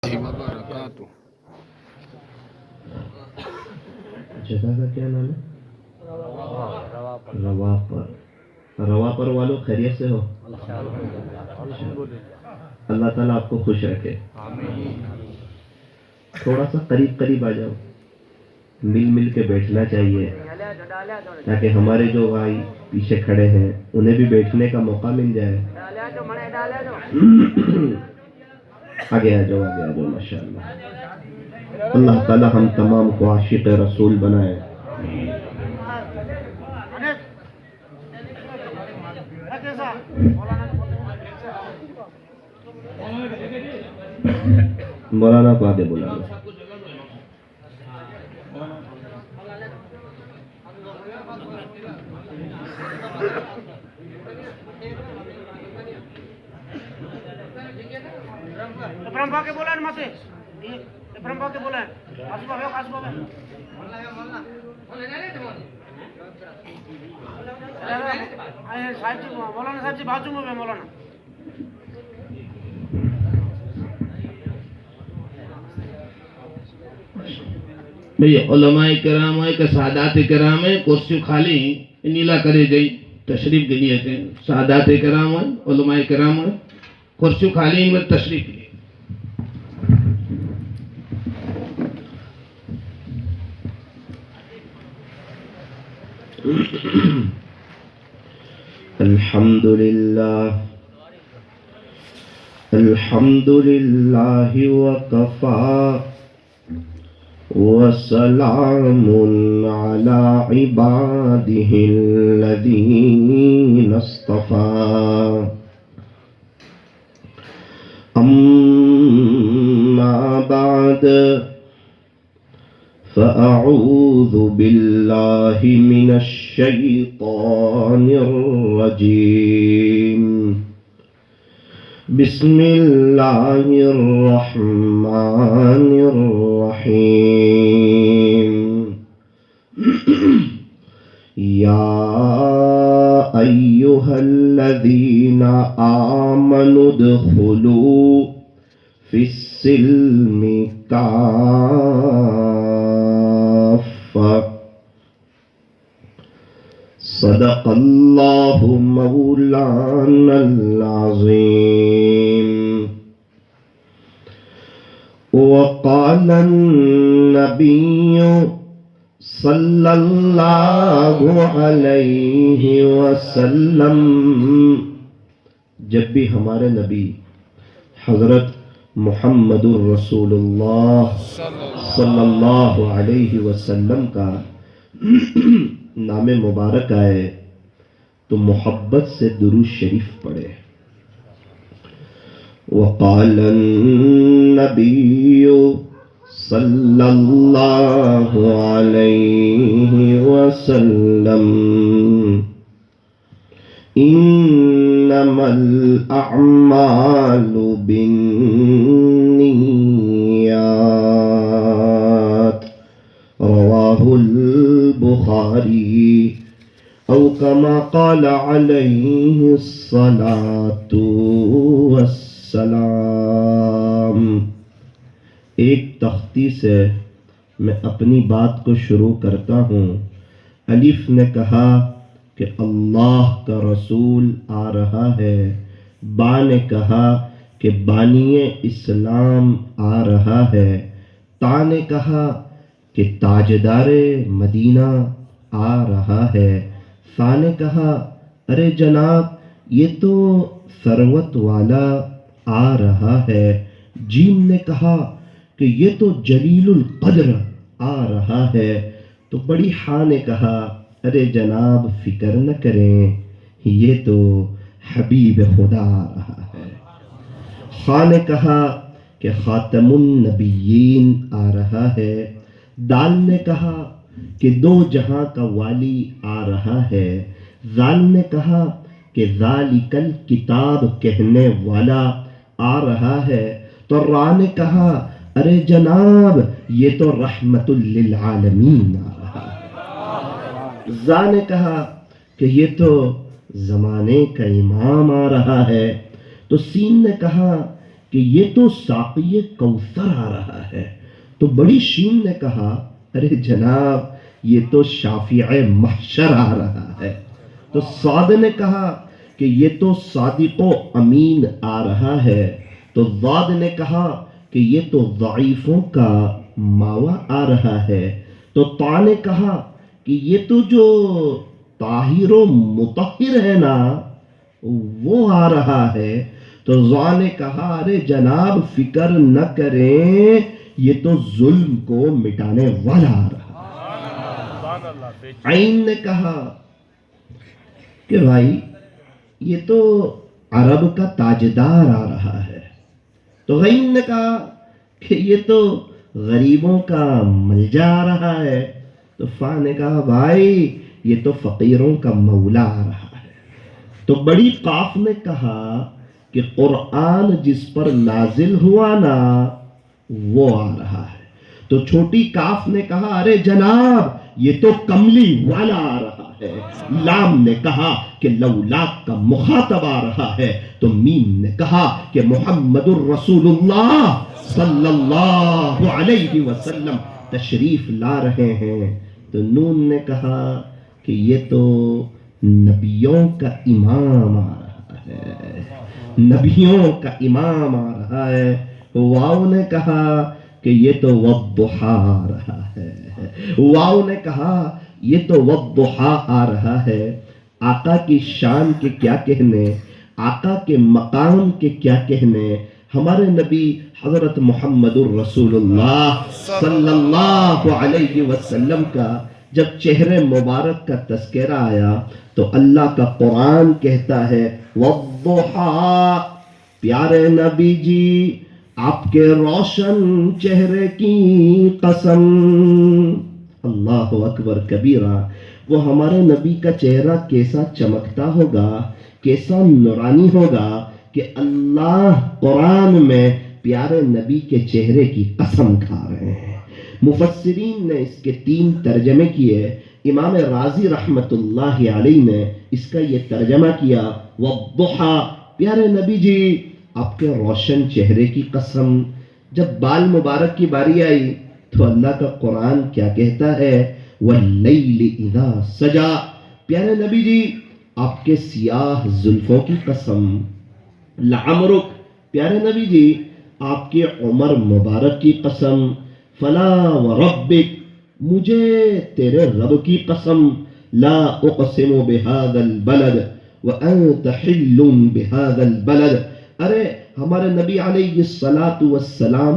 وبرکاتہ۔ جگہ کا کیا نام ہے؟ رواپر۔ رواپر والوں خیریت سے ہو؟ اللہ تعالیٰ آپ کو خوش رکھے۔ تھوڑا سا قریب قریب آ جاؤ، مل مل کے بیٹھنا چاہیے تاکہ ہمارے جو بھائی پیچھے کھڑے ہیں انہیں بھی بیٹھنے کا موقع مل جائے۔ آگے آ جاؤ، آگے آ جاؤ، ماشاءاللہ۔ اللہ تعالیٰ ہم تمام کو عاشق رسول بنائے۔ مولانا کو آگے بلا لو۔ ابراہیم بھائی کے بولا ماتے ابراہیم بھائی کے بولا آسو بھائی آسو بھائی صاحب جی مولانا صاحب جی بازو میں مولانا بھئی علماء کرام ہے کہ سادات کرام ہے، کرسی خالی نیلا کرے گئی تشریف کے لیے تھے۔ سادات کرام ہے، علماء کرام ہے، کرسی خالی میں تشریف لیے۔ الحمدللہ الحمدللہ وکفا وسلام علی عباده الذین اصطفى اما بعد فأعوذ باللہ من الشیطان الرجیم بسم اللہ الرحمن الرحیم یا ایہا الذین آمنوا ادخلوا فی السلم کافہ صدق اللہ مولانا العظیم وقال النبی صلی اللہ علیہ وسلم، جب بھی ہمارے نبی حضرت محمد الرسول اللہ صلی اللہ علیہ وسلم کا نام مبارک آئے تو محبت سے درود شریف پڑھے۔ وقال النبی صلی اللہ علیہ وسلم انما الاعمال بالنیات رواہ البخاری او کما قال علیہ الصلاة والسلام۔ ایک تختی سے میں اپنی بات کو شروع کرتا ہوں۔ الف نے کہا کہ اللہ کا رسول آ رہا ہے، با نے کہا کہ بانی اسلام آ رہا ہے، تا نے کہا کہ تاجدار مدینہ آ رہا ہے، ثا نے کہا ارے جناب یہ تو ثروت والا آ رہا ہے، جیم نے کہا کہ یہ تو جلیل القدر آ رہا ہے، تو بڑی ہاں نے کہا ارے جناب فکر نہ کریں یہ تو حبیب خدا آ رہا ہے، خا نے کہا کہ خاتم النبیین آ رہا ہے، دال نے کہا کہ دو جہاں کا والی آ رہا ہے، زال نے کہا کہ ذالک الکتاب کہنے والا آ رہا ہے، تو را نے کہا ارے جناب یہ تو رحمت للعالمین آ رہا ہے، زا نے کہا کہ یہ تو زمانے کا امام آ رہا ہے، تو سین نے کہا کہ یہ تو ساقی کوثر آ رہا ہے، تو بڑی شین نے کہا ارے جناب یہ تو شافع محشر آ رہا ہے، تو صاد نے کہا کہ یہ تو صادق و امین آ رہا ہے، تو ضاد نے کہا کہ یہ تو ضعیفوں کا ماوا آ رہا ہے، تو طا نے کہا کہ یہ تو جو طاہر و مطہر ہے نا وہ آ رہا ہے، تو ضا نے کہا ارے جناب فکر نہ کریں یہ تو ظلم کو مٹانے والا آ رہا ہے۔ عین نے کہا کہ بھائی یہ تو عرب کا تاجدار آ رہا ہے، تو غین نے کہا کہ یہ تو غریبوں کا ملجا آ رہا ہے، تو فا نے کہا بھائی یہ تو فقیروں کا مولا آ رہا ہے، تو بڑی قاف نے کہا کہ قرآن جس پر نازل ہوا نا وہ آ رہا ہے، تو چھوٹی کاف نے کہا ارے جناب یہ تو کملی والا آ رہا ہے، لام نے کہا کہ لولاک کا مخاطب آ رہا ہے، تو میم نے کہا کہ محمد الرسول اللہ صلی اللہ علیہ وسلم تشریف لا رہے ہیں، تو نون نے کہا کہ یہ تو نبیوں کا امام آ رہا ہے، نبیوں کا امام آ رہا ہے، واو نے کہا کہ یہ تو والضحیٰ آ رہا ہے، واو نے کہا یہ تو والضحیٰ آ رہا ہے، آقا کی شان کے کیا کہنے، آقا کے مقام کے کیا کہنے، ہمارے نبی حضرت محمد الرسول اللہ صلی اللہ علیہ وسلم کا جب چہرے مبارک کا تذکرہ آیا تو اللہ کا قرآن کہتا ہے والضحیٰ، پیارے نبی جی آپ کے روشن چہرے کی قسم، اللہ اکبر کبیرہ، وہ ہمارے نبی کا چہرہ کیسا چمکتا ہوگا، کیسا نورانی ہوگا کہ اللہ قرآن میں پیارے نبی کے چہرے کی قسم کھا رہے ہیں۔ مفسرین نے اس کے 3 ترجمے کیے، امام رازی رحمت اللہ علیہ نے اس کا یہ ترجمہ کیا والضحیٰ، پیارے نبی جی آپ کے روشن چہرے کی قسم۔ جب بال مبارک کی باری آئی تو اللہ کا قرآن کیا کہتا ہے واللیل اذا سجا، پیارے نبی جی آپ کے سیاہ زلفوں کی قسم۔ لعمرک، پیارے نبی جی آپ کی عمر مبارک کی قسم۔ فلا وربک، مجھے تیرے رب کی قسم، لا اقسم بهذا البلد وانت حل بهذا البلد، ارے ہمارے نبی علیہ الصلاۃ والسلام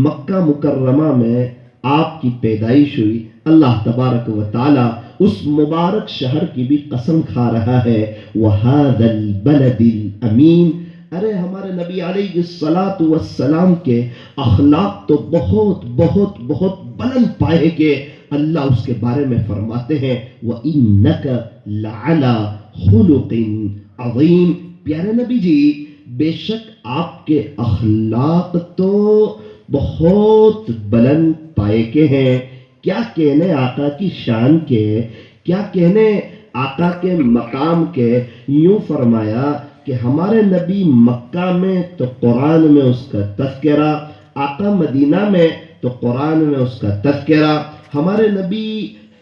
مکہ مکرمہ میں آپ کی پیدائش ہوئی، اللہ تبارک و تعالی اس مبارک شہر کی بھی قسم کھا رہا ہے وَهَذَا الْبَلَدِ الْأَمِينَ، ارے ہمارے نبی علیہ الصلاۃ والسلام کے اخلاق تو بہت بہت بہت بلند پائے کے، اللہ اس کے بارے میں فرماتے ہیں وَإِنَّكَ لَعَلَى خُلُقٍ عَظِيمٍ، پیارے نبی جی بے شک آپ کے اخلاق تو بہت بلند پائے کے ہیں، کیا کہنے آقا کی شان کے، کیا کہنے آقا کے مقام کے۔ یوں فرمایا کہ ہمارے نبی مکہ میں تو قرآن میں اس کا تذکرہ، آقا مدینہ میں تو قرآن میں اس کا تذکرہ، ہمارے نبی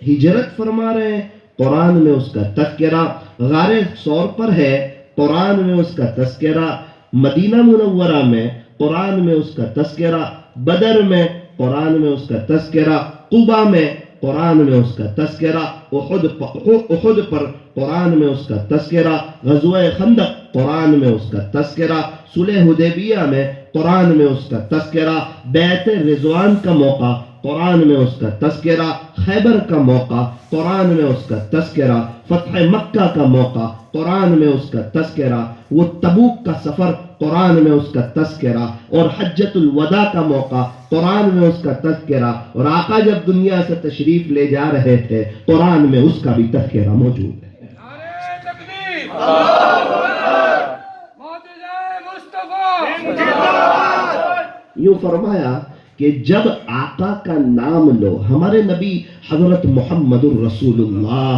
ہجرت فرما رہے ہیں قرآن میں اس کا تذکرہ، غار ثور پر ہے قرآن میں اس کا تذکرہ، مدینہ منورہ میں قرآن میں اس کا تذکرہ، بدر میں قرآن میں اس کا تذکرہ، قبا میں قرآن میں اس کا تذکرہ، احد پر قرآن میں اس کا تذکرہ، غزوہ خندق قرآن میں اس کا تذکرہ، صلح حدیبیہ میں قرآن میں اس کا تذکرہ، بیعت رضوان کا موقع قرآن میں اس کا تذکرہ، خیبر کا موقع قرآن میں اس کا تذکرہ، فتح مکہ کا موقع قرآن میں اس کا تذکرہ، وہ تبوک کا سفر قرآن میں اس کا تذکرہ، اور حجۃ الوداع کا موقع قرآن میں اس کا تذکرہ، اور آقا جب دنیا سے تشریف لے جا رہے تھے قرآن میں اس کا بھی تذکرہ موجود ہے۔ نعرہ تکبیر، اللہ اکبر، معجزہ مصطفیٰ، یوں فرمایا کہ جب آقا کا نام لو، ہمارے نبی حضرت محمد الرسول اللہ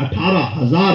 18,000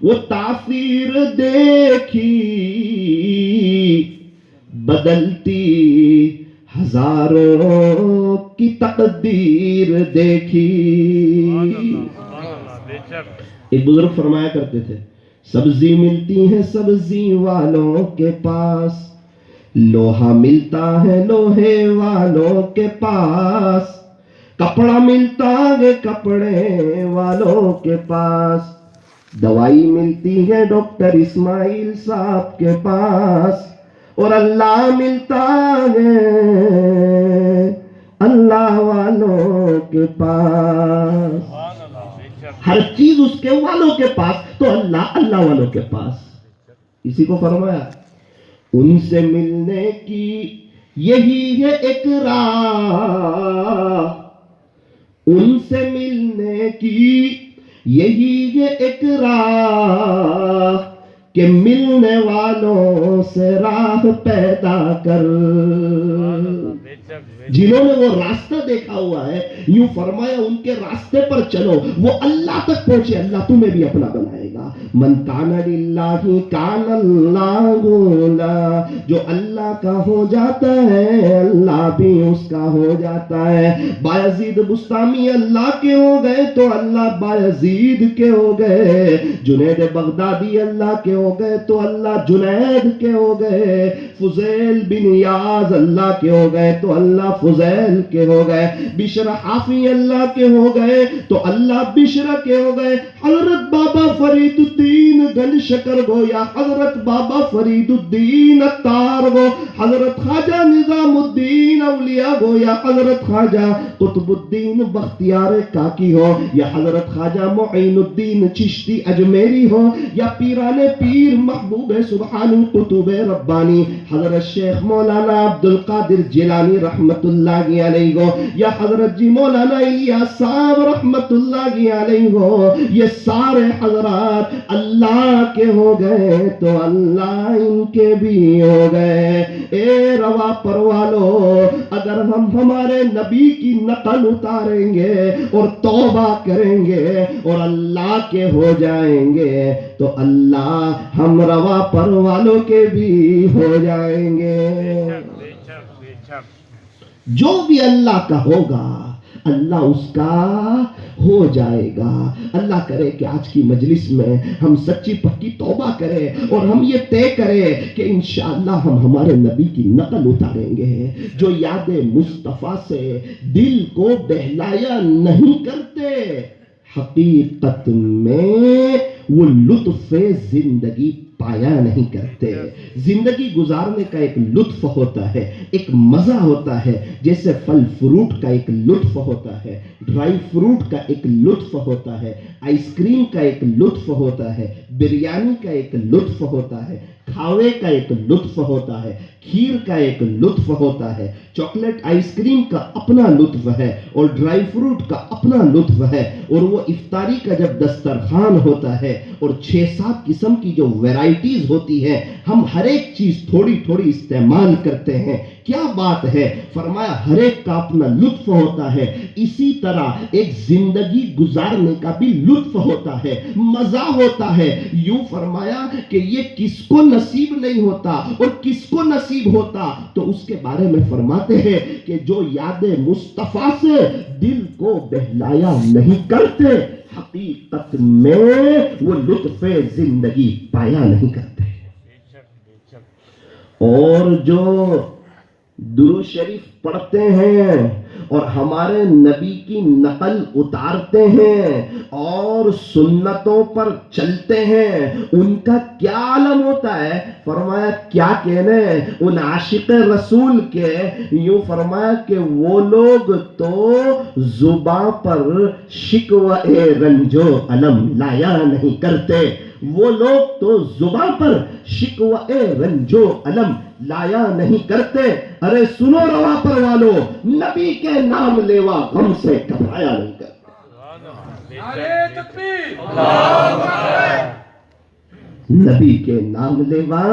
وہ تاثیر دیکھی بدلتی ہزاروں کی تقدیر دیکھی. ایک بزرگ فرمایا کرتے تھے سبزی ملتی ہے سبزی والوں کے پاس, لوہا ملتا ہے لوہے والوں کے پاس, کپڑا ملتا ہے کپڑے والوں کے پاس, دوائی ملتی ہے ڈاکٹر اسماعیل صاحب کے پاس, اور اللہ ملتا ہے اللہ والوں کے پاس. ہر چیز اس کے والوں کے پاس تو اللہ اللہ والوں کے پاس. اسی کو فرمایا ان سے ملنے کی یہی ہے ایک راہ, ان سے ملنے کی یہی ہے ایک راہ, کہ ملنے والوں سے راہ پیدا کر. جنہوں نے وہ راستہ دیکھا ہوا ہے یوں فرمایا ان کے راستے پر چلو, وہ اللہ تک پہنچے, اللہ تمہیں بھی اپنا بنائے گا. من کان للہ کان اللہ لا, جو اللہ کا ہو جاتا ہے اللہ بھی اس کا ہو جاتا ہے. بایزید بستامی اللہ کے ہو گئے تو اللہ بایزید کے ہو گئے, جنید بغدادی اللہ کے ہو گئے تو اللہ جنید کے ہو گئے, فضیل بن یاز اللہ کے ہو گئے تو اللہ فضیل کے ہو گئے, بشر حافی اللہ کے ہو گئے تو اللہ بشر کے ہو گئے. حضرت بابا فرید الدین گن شکر گو یا حضرت بابا فرید الدین اتار گو, حضرت خواجہ نظام الدین اولیاء گو یا حضرت خواجہ قطب الدین بختیار کاکی ہو, یا حضرت خواجہ معین الدین چشتی اجمیری ہو, یا پیران پیر محبوب سبحانی قطب ربانی حضرت شیخ مولانا عبد القادر جیلانی رحمت اللہ علیہ گو, یا حضرت جی مولانا الیاس صاحب رحمت اللہ علیہ گو. یہ سارے حضرات اللہ کے ہو گئے تو اللہ ان کے بھی ہو گئے. اے روا پر والو, اگر ہم ہمارے نبی کی نقل اتاریں گے اور توبہ کریں گے اور اللہ کے ہو جائیں گے تو اللہ ہم روا پر والوں کے بھی ہو جائیں گے. جو بھی اللہ کا ہوگا اللہ اس کا ہو جائے گا. اللہ کرے کہ آج کی مجلس میں ہم سچی پکی توبہ کریں اور ہم یہ طے کریں کہ انشاءاللہ ہم ہمارے نبی کی نقل اتاریں گے. جو یاد مصطفیٰ سے دل کو بہلایا نہیں کرتے, حقیقت میں وہ لطف زندگی پایا نہیں کرتے. زندگی گزارنے کا ایک لطف ہوتا ہے, ایک مزہ ہوتا ہے, جیسے پھل فروٹ کا ایک لطف ہوتا ہے, ڈرائی فروٹ کا ایک لطف ہوتا ہے, آئس کریم کا ایک لطف ہوتا ہے, بریانی کا ایک لطف ہوتا ہے, کھاوے کا ایک لطف ہوتا ہے, کھیر کا ایک لطف ہوتا ہے, چاکلیٹ آئس کریم کا اپنا لطف ہے اور ڈرائی فروٹ کا اپنا لطف ہے. اور وہ افطاری کا جب دسترخوان ہوتا ہے اور 6-7 قسم کی جو ویرائٹیز ہوتی ہے, ہم ہر ایک چیز تھوڑی تھوڑی استعمال کرتے ہیں. کیا بات ہے, فرمایا ہر ایک کا اپنا لطف ہوتا ہے. اسی طرح ایک زندگی گزارنے کا بھی لطف ہوتا ہے, مزہ ہوتا ہے. یوں فرمایا کہ یہ کس کو نصیب نہیں ہوتا اور کس کو نصیب ہوتا, تو اس کے بارے میں فرماتے ہیں کہ جو یاد مصطفیٰ سے دل کو بہلایا نہیں کرتے, حقیقت میں وہ لطف زندگی پایا نہیں کرتے. اور جو درود شریف پڑھتے ہیں اور ہمارے نبی کی نقل اتارتے ہیں اور سنتوں پر چلتے ہیں, ان کا کیا عالم ہوتا ہے. فرمایا کیا کہنے ان عاشق رسول کے, یوں فرمایا کہ وہ لوگ تو زباں پر شکوہ رنج و علم لایا نہیں کرتے. وہ لوگ تو زباں پر شکوہ رنج و علم لایا نہیں کرتے. ارے سنو روا پر والو, نبی کے نام لیوا غم سے گھبرایا نہیں کرتے. نعرہ تکبیر, نبی کے نام لیوا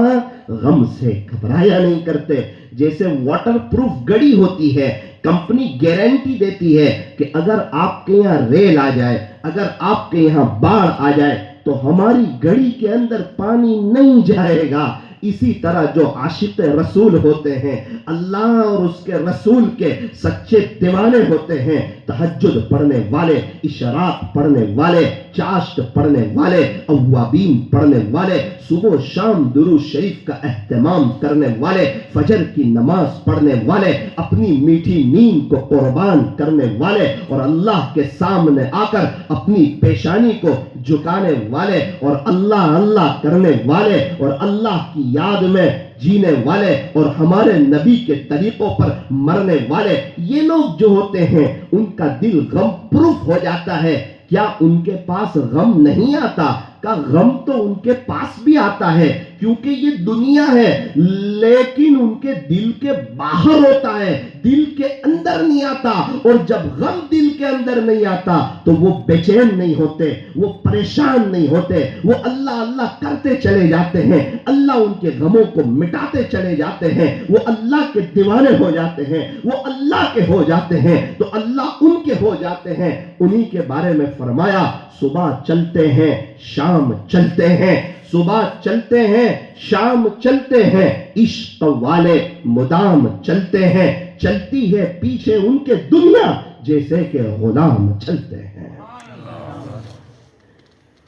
غم سے گھبرایا نہیں کرتے. جیسے واٹر پروف گڑی ہوتی ہے, کمپنی گارنٹی دیتی ہے کہ اگر آپ کے یہاں ریل آ جائے, اگر آپ کے یہاں باڑھ آ جائے, تو ہماری گھڑی کے اندر پانی نہیں جائے گا۔ اسی طرح جو عاشق رسول ہوتے ہیں، اللہ اور اس کے رسول کے سچے دیوانے ہوتے ہیں، تہجد پڑھنے والے، اشراق پڑھنے والے، چاشت پڑھنے والے، اوابین پڑھنے والے، صبح و شام درود شریف کا اہتمام کرنے والے، فجر کی نماز پڑھنے والے، اپنی میٹھی نیند کو قربان کرنے والے، اور اللہ کے سامنے آ کر اپنی پیشانی کو جھکانے والے، اور اللہ اللہ کرنے والے، اور اللہ کی یاد میں جینے والے، اور ہمارے نبی کے طریقوں پر مرنے والے، یہ لوگ جو ہوتے ہیں ان کا دل غم پروف ہو جاتا ہے۔ کیا ان کے پاس غم نہیں آتا؟ کا غم تو ان کے پاس بھی آتا ہے، کیونکہ یہ دنیا ہے، لیکن ان کے دل کے باہر ہوتا ہے، دل کے اندر نہیں آتا۔ اور جب غم دل کے اندر نہیں آتا تو وہ بے چین نہیں ہوتے، وہ پریشان نہیں ہوتے، وہ اللہ اللہ کرتے چلے جاتے ہیں، اللہ ان کے غموں کو مٹاتے چلے جاتے ہیں، وہ اللہ کے دیوانے ہو جاتے ہیں، وہ اللہ کے ہو جاتے ہیں، تو اللہ ان کے ہو جاتے ہیں۔ انہی کے بارے میں فرمایا، صبح چلتے ہیں شام چلتے ہیں، صبح چلتے ہیں شام چلتے ہیں، عشق والے مدام چلتے ہیں، چلتی ہے پیچھے ان کے دنیا جیسے کہ غلام چلتے ہیں۔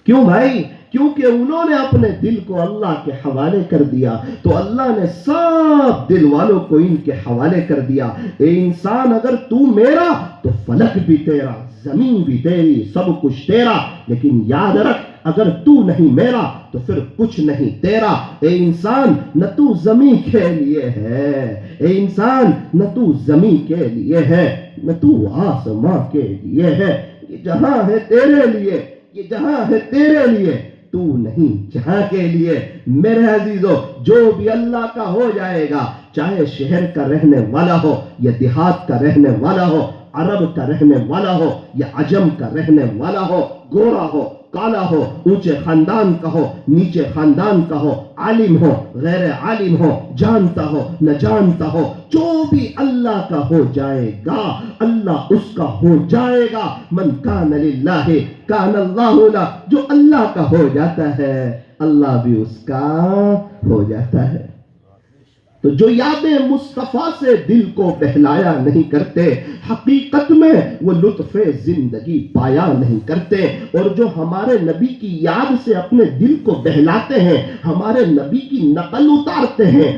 کیوں بھائی؟ کیونکہ انہوں نے اپنے دل کو اللہ کے حوالے کر دیا، تو اللہ نے سب دل والوں کو ان کے حوالے کر دیا۔ اے انسان، اگر تو میرا تو فلک بھی تیرا، زمین بھی تیری، سب کچھ تیرا، لیکن یاد رکھ اگر تو نہیں میرا تو پھر کچھ نہیں تیرا۔ اے انسان، نہ تو زمین کے لیے ہے، اے انسان نہ تو زمین کے لیے ہے، نہ تو آسماں کے لیے ہے، یہ جہاں ہے تیرے لیے، یہ جہاں ہے تیرے لیے، تو نہیں جہاں کے لیے۔ میرے عزیزو، جو بھی اللہ کا ہو جائے گا، چاہے شہر کا رہنے والا ہو یا دیہات کا رہنے والا ہو، عرب کا رہنے والا ہو یا عجم کا رہنے والا ہو، گورا ہو کالا ہو، اونچے خاندان کا ہو نیچے خاندان کا ہو، عالم ہو غیر عالم ہو، جانتا ہو نہ جانتا ہو، جو بھی اللہ کا ہو جائے گا اللہ اس کا ہو جائے گا۔ من کان للہ کان اللہ لہ، جو اللہ کا ہو جاتا ہے اللہ بھی اس کا ہو جاتا ہے۔ تو جو یادیں مصطفیٰ سے دل کو بہلایا نہیں کرتے، حقیقت میں وہ لطف زندگی پایا نہیں کرتے۔ اور جو ہمارے نبی کی یاد سے اپنے دل کو بہلاتے ہیں، ہمارے نبی کی نقل اتارتے ہیں،